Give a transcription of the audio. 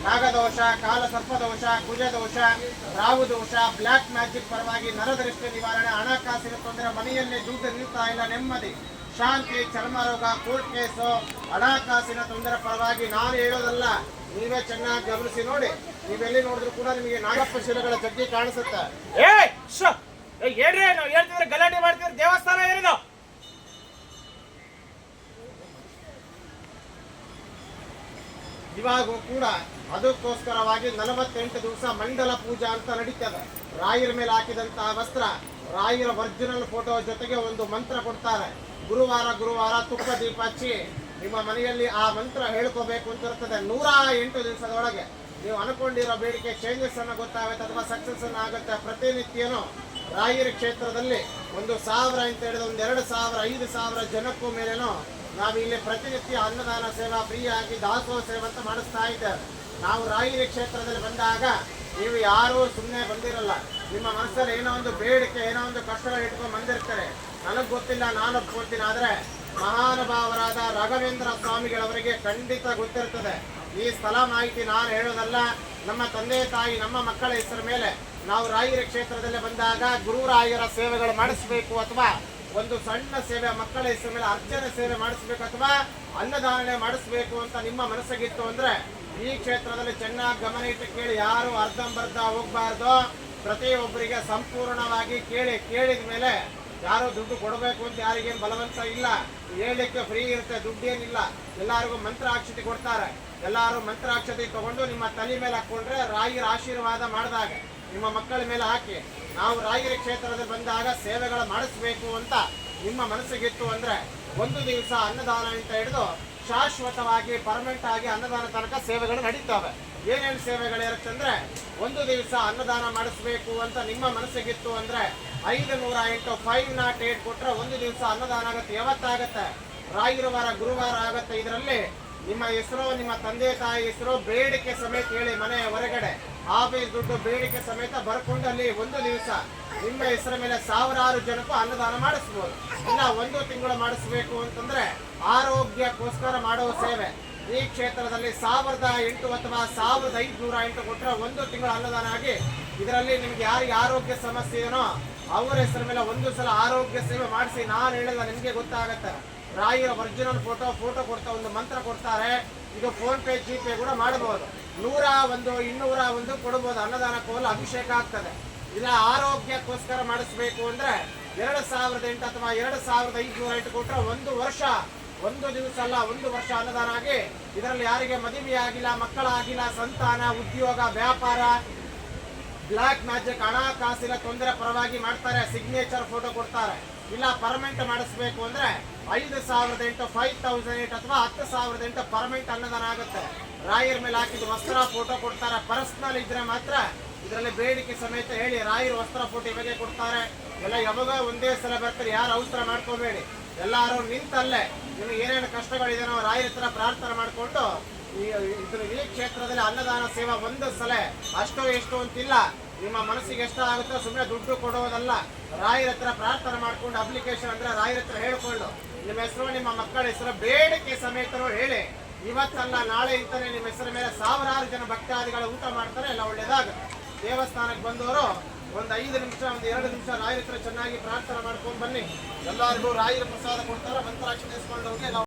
ನಾಗದೋಷ, ಕಾಲ ಸರ್ಪದೋಷ, ಕುಜದೋಷ, ರಾಹುದೋಷ, black magic ಪರವಾಗಿ ನರದೃಷ್ಟಿ ನಿವಾರಣೆ, ಹಣಕಾಸಿನ ತೊಂದರೆ, ಮನೆಯಲ್ಲಿ ದುಡ್ಡು ನಿಲ್ತಾ ಇಲ್ಲ, ನೆಮ್ಮದಿ, ಶಾಂತಿ, ಚರ್ಮ ರೋಗ, ಕೋರ್ಟ್ ಕೇಸು, ಹಣಕಾಸಿನ ತೊಂದರೆ ಪರವಾಗಿ ನಾನು ಹೇಳೋದಲ್ಲ, ನೀವೇ ಚೆನ್ನಾಗಿ ಗಮನಿಸಿ ನೋಡಿ. ನೀವೆಲ್ಲಿ ನೋಡಿದ್ರು ಕೂಡ ನಿಮಗೆ ನಾಗಪ್ಪ ಶಿಲೆಗಳ ಜಗ್ಗಿ ಕಾಣಿಸುತ್ತೆ. ಏನ್ರಿ ನಾವು ಹೇಳ್ತಿದ್ರೆ ಗಲಾಟೆ ಮಾಡ್ತಿದ್ರೆ ದೇವಸ್ಥಾನ ಏನಿದು? ಇವಾಗೂ ಕೂಡ ಅದಕ್ಕೋಸ್ಕರವಾಗಿ 48 ದಿವಸ ಮಂಡಲ ಪೂಜಾ ಅಂತ ನಡೀತದೆ. ರಾಯರ ಮೇಲೆ ಹಾಕಿದಂತಹ ವಸ್ತ್ರ, ರಾಯರ ಒರಿಜಿನಲ್ ಫೋಟೋ ಜೊತೆಗೆ ಒಂದು ಮಂತ್ರ ಕೊಡ್ತಾರೆ. ಗುರುವಾರ ತುಪ್ಪ ದೀಪ ಹಚ್ಚಿ ನಿಮ್ಮ ಮನೆಯಲ್ಲಿ ಆ ಮಂತ್ರ ಹೇಳ್ಕೋಬೇಕು ಅಂತ ಇರ್ತದೆ. 108 ದಿವಸದೊಳಗೆ ನೀವು ಅನ್ಕೊಂಡಿರೋ ಬೇಡಿಕೆ ಚೇಂಜಸ್ ಅನ್ನ ಗೊತ್ತಾಗುತ್ತೆ ಅಥವಾ ಸಕ್ಸಸ್ ಅನ್ನ ಆಗುತ್ತೆ. ಪ್ರತಿನಿತ್ಯನೂ ರಾಯರ ಕ್ಷೇತ್ರದಲ್ಲಿ 1,000 ಅಂತ ಹೇಳಿದ್ರೆ 2,000 5,000 ಜನಕ್ಕೂ ಮೇಲೇನೋ ನಾವು ಇಲ್ಲಿ ಪ್ರತಿನಿತ್ಯ ಅನ್ನದಾನ ಸೇವಾ ಫ್ರೀ ಆಗಿ ದಾಸೋಹ ಸೇವೆ ಅಂತ ಮಾಡಿಸ್ತಾ ಇದ್ದೇವೆ. ನಾವು ರಾಯರ ಕ್ಷೇತ್ರದಲ್ಲಿ ಬಂದಾಗ ನೀವು ಯಾರೂ ಸುಮ್ಮನೆ ಬಂದಿರಲ್ಲ. ನಿಮ್ಮ ಮನಸ್ಸಲ್ಲಿ ಏನೋ ಒಂದು ಬೇಡಿಕೆ, ಏನೋ ಒಂದು ಕಷ್ಟಗಳು ಇಟ್ಕೊಂಡು ಬಂದಿರ್ತಾರೆ. ನನಗೆ ಗೊತ್ತಿಲ್ಲ, ನಾನು ಒಪ್ಕೊಳ್ತೀನಿ. ಆದರೆ ಮಹಾನುಭಾವರಾದ ರಾಘವೇಂದ್ರ ಸ್ವಾಮಿಗಳವರಿಗೆ ಖಂಡಿತ ಗೊತ್ತಿರ್ತದೆ. ಈ ಸ್ಥಳ ಮಾಹಿತಿ ನಾನು ಹೇಳೋದಲ್ಲ, ನಮ್ಮ ತಂದೆ ತಾಯಿ ನಮ್ಮ ಮಕ್ಕಳ ಹೆಸರ ಮೇಲೆ ನಾವು ರಾಯರ ಕ್ಷೇತ್ರದಲ್ಲಿ ಬಂದಾಗ ಗುರುರಾಯರ ಸೇವೆಗಳು ಮಾಡಿಸಬೇಕು ಅಥವಾ ಒಂದು ಸಣ್ಣ ಸೇವೆ ಮಕ್ಕಳ ಹೆಸರ ಮೇಲೆ ಅರ್ಚನೆ ಸೇವೆ ಮಾಡಿಸ್ಬೇಕು ಅಥವಾ ಅನ್ನದಾನ ಮಾಡಿಸ್ಬೇಕು ಅಂತ ನಿಮ್ಮ ಮನಸ್ಸಿಗಿತ್ತು ಅಂದ್ರೆ ಈ ಕ್ಷೇತ್ರದಲ್ಲಿ ಚೆನ್ನಾಗಿ ಗಮನ ಇಟ್ಟು ಕೇಳಿ. ಯಾರು ಅರ್ಧಂಬರ್ಧ ಹೋಗ್ಬಾರ್ದು. ಪ್ರತಿಯೊಬ್ಬರಿಗೆ ಸಂಪೂರ್ಣವಾಗಿ ಕೇಳಿದ ಮೇಲೆ ಯಾರು ದುಡ್ಡು ಕೊಡಬೇಕು ಅಂತ ಯಾರಿಗೇನು ಬಲವಂತ ಇಲ್ಲ. ಹೇಳಲಿಕ್ಕೆ ಫ್ರೀ ಇರುತ್ತೆ, ದುಡ್ಡೇನಿಲ್ಲ. ಎಲ್ಲರಿಗೂ ಮಂತ್ರಾಕ್ಷತೆ ಕೊಡ್ತಾರೆ. ಎಲ್ಲರೂ ಮಂತ್ರಾಕ್ಷತೆ ತಗೊಂಡು ನಿಮ್ಮ ತಲೆ ಮೇಲೆ ಹಾಕೊಂಡ್ರೆ ರಾಯರ ಆಶೀರ್ವಾದ ಮಾಡಿದಾಗ ನಿಮ್ಮ ಮಕ್ಕಳ ಮೇಲೆ ಹಾಕಿ ನಾವು ರಾಯರ ಕ್ಷೇತ್ರದಲ್ಲಿ ಬಂದಾಗ ಸೇವೆಗಳು ಮಾಡಿಸ್ಬೇಕು ಅಂತ ನಿಮ್ಮ ಮನಸ್ಸಿಗಿತ್ತು ಅಂದ್ರೆ 1 ದಿವಸ ಅನ್ನದಾನ ಅಂತ ಹಿಡಿದು ಶಾಶ್ವತವಾಗಿ ಪರ್ಮನೆಂಟ್ ಆಗಿ ಅನ್ನದಾನ ತನಕ ಸೇವೆಗಳು ನಡೀತವೆ. ಏನೇನು ಸೇವೆಗಳಿರುತ್ತಂದ್ರೆ 1 ದಿವಸ ಅನ್ನದಾನ ಮಾಡಿಸ್ಬೇಕು ಅಂತ ನಿಮ್ಮ ಮನಸ್ಸಿಗಿತ್ತು ಅಂದ್ರೆ 508 508 ಕೊಟ್ರೆ 1 ದಿವಸ ಅನ್ನದಾನ ಆಗುತ್ತೆ. ಯಾವತ್ತಾಗತ್ತೆ? ರಾಯರ ವಾರ ಗುರುವಾರ ಆಗತ್ತೆ. ಇದರಲ್ಲಿ ನಿಮ್ಮ ಹೆಸರು, ನಿಮ್ಮ ತಂದೆ ತಾಯಿ ಹೆಸರು, ಬೇಡಿಕೆ ಸಮೇತ ಹೇಳಿ. ಮನೆ ಹೊರಗಡೆ ಆಫೀಸ್ ದುಡ್ಡು ಬೇಡಿಕೆ ಸಮೇತ ಬರ್ಕೊಂಡು ಅಲ್ಲಿ 1 ದಿವಸ ನಿಮ್ಮ ಹೆಸರ ಮೇಲೆ ಸಾವಿರಾರು ಜನಕ್ಕೂ ಅನ್ನದಾನ ಮಾಡಿಸ್ಬೋದು. ಇಲ್ಲ 1 ತಿಂಗಳು ಮಾಡಿಸ್ಬೇಕು ಅಂತಂದ್ರೆ ಆರೋಗ್ಯಕ್ಕೋಸ್ಕರ ಮಾಡೋ ಸೇವೆ ಈ ಕ್ಷೇತ್ರದಲ್ಲಿ 1,008 ಅಥವಾ 1,508 ಕೊಟ್ಟರೆ 1 ತಿಂಗಳು ಅನ್ನದಾನ ಆಗಿ ಇದರಲ್ಲಿ ನಿಮ್ಗೆ ಯಾರಿಗೆ ಆರೋಗ್ಯ ಸಮಸ್ಯೆ ಏನೋ ಅವರ ಹೆಸರ ಮೇಲೆ 1 ಸಲ ಆರೋಗ್ಯ ಸೇವೆ ಮಾಡಿಸಿ. ನಾನು ಹೇಳಿಲ್ಲ, ನಿಮಗೆ ಗೊತ್ತಾಗತ್ತೆ. ರಾಯರ ಒರಿಜಿನಲ್ ಫೋಟೋ ಕೊಡ್ತಾ ಒಂದು ಮಂತ್ರ ಕೊಡ್ತಾರೆ. ಇದು ಫೋನ್ ಪೇ ಜಿಪೇ ಕೂಡ ಮಾಡಬಹುದು. 101 201 ಕೊಡಬಹುದು. ಅನ್ನದಾನ ಕೋಲ ಅಭಿಷೇಕ ಆಗ್ತದೆ. ಇಲ್ಲ ಆರೋಗ್ಯಕ್ಕೋಸ್ಕರ ಮಾಡಿಸ್ಬೇಕು ಅಂದ್ರೆ 2,008 ಅಥವಾ 2,508 ಕೊಟ್ರೆ 1 ವರ್ಷ 1 ದಿವಸ ಅಲ್ಲ 1 ವರ್ಷ ಅನ್ನದಾನ ಆಗಿ ಇದರಲ್ಲಿ ಯಾರಿಗೆ ಮದುವೆ ಆಗಿಲ್ಲ, ಮಕ್ಕಳಾಗಿಲ್ಲ, ಸಂತಾನ, ಉದ್ಯೋಗ, ವ್ಯಾಪಾರ, ಬ್ಲಾಕ್ ಮ್ಯಾಜಿಕ್, ಹಣಕಾಸಿನ ತೊಂದರೆ ಪರವಾಗಿ ಮಾಡ್ತಾರೆ. ಸಿಗ್ನೇಚರ್ ಫೋಟೋ ಕೊಡ್ತಾರೆ. ಇಲ್ಲ ಪರ್ಮನೆಂಟ್ ಮಾಡಿಸ್ಬೇಕು ಅಂದ್ರೆ 5,008 5,008 ಅಥವಾ 10,008 ಪರ್ಮನೆಂಟ್ ಅನ್ನದಾನ ಆಗುತ್ತೆ. ರಾಯರ ಮೇಲೆ ಹಾಕಿದ ವಸ್ತ್ರ ಫೋಟೋ ಕೊಡ್ತಾರೆ. ಪರ್ಸನಲ್ ಇದ್ರೆ ಮಾತ್ರ ಇದರಲ್ಲಿ ಬೇಡಿಕೆ ಸಮೇತ ಹೇಳಿ ರಾಯರ ವಸ್ತ್ರ ಫೋಟೋ ಇವಾಗೆ ಕೊಡ್ತಾರೆ. ಎಲ್ಲ ಯಾವಾಗ ಒಂದೇ ಸಲ ಬರ್ತಾರೆ. ಯಾರು ಅವಸರ ಮಾಡ್ಕೋಬೇಡಿ. ಎಲ್ಲರೂ ನಿಂತಲ್ಲೇ ನಿಮಗೆ ಏನೇನು ಕಷ್ಟಗಳಿದೆ ನಾವು ರಾಯರ ಹತ್ರ ಪ್ರಾರ್ಥನೆ ಮಾಡಿಕೊಂಡು ಈ ಕ್ಷೇತ್ರದಲ್ಲಿ ಅನ್ನದಾನ ಸೇವಾ 1 ಸಲ ಅಷ್ಟೋ ಎಷ್ಟೋ ಅಂತಿಲ್ಲ. ನಿಮ್ಮ ಮನಸ್ಸಿಗೆ ಎಷ್ಟು ಆಗುತ್ತೋ ಸುಮ್ಮನೆ ದುಡ್ಡು ಕೊಡೋದಲ್ಲ. ರಾಯರ ಹತ್ರ ಪ್ರಾರ್ಥನೆ ಮಾಡ್ಕೊಂಡು ಅಪ್ಲಿಕೇಶನ್ ಅಂದ್ರೆ ರಾಯರ ಹತ್ರ ಹೇಳ್ಕೊಂಡು ನಿಮ್ಮ ಹೆಸರು, ನಿಮ್ಮ ಮಕ್ಕಳ ಹೆಸರು, ಬೇಡಿಕೆ ಸಮೇತರು ಹೇಳಿ. ಇವತ್ತಲ್ಲ ನಾಳೆ ಇಂತಾನೆ ನಿಮ್ಮ ಹೆಸರ ಮೇಲೆ ಸಾವಿರಾರು ಜನ ಭಕ್ತಾದಿಗಳು ಊಟ ಮಾಡ್ತಾರೆ. ಎಲ್ಲ ಒಳ್ಳೇದಾಗುತ್ತೆ. ದೇವಸ್ಥಾನಕ್ಕೆ ಬಂದವರು 5 ನಿಮಿಷ 2 ನಿಮಿಷ ರಾಯರ ಹತ್ರ ಚೆನ್ನಾಗಿ ಪ್ರಾರ್ಥನೆ ಮಾಡ್ಕೊಂಡು ಬನ್ನಿ. ಎಲ್ಲರಿಗೂ ರಾಯರ ಪ್ರಸಾದ ಕೊಡ್ತಾರೆ. ಮಂತ್ರಾಕ್ಷತೆ ಇಸ್ಕೊಂಡು ಹೋಗಿ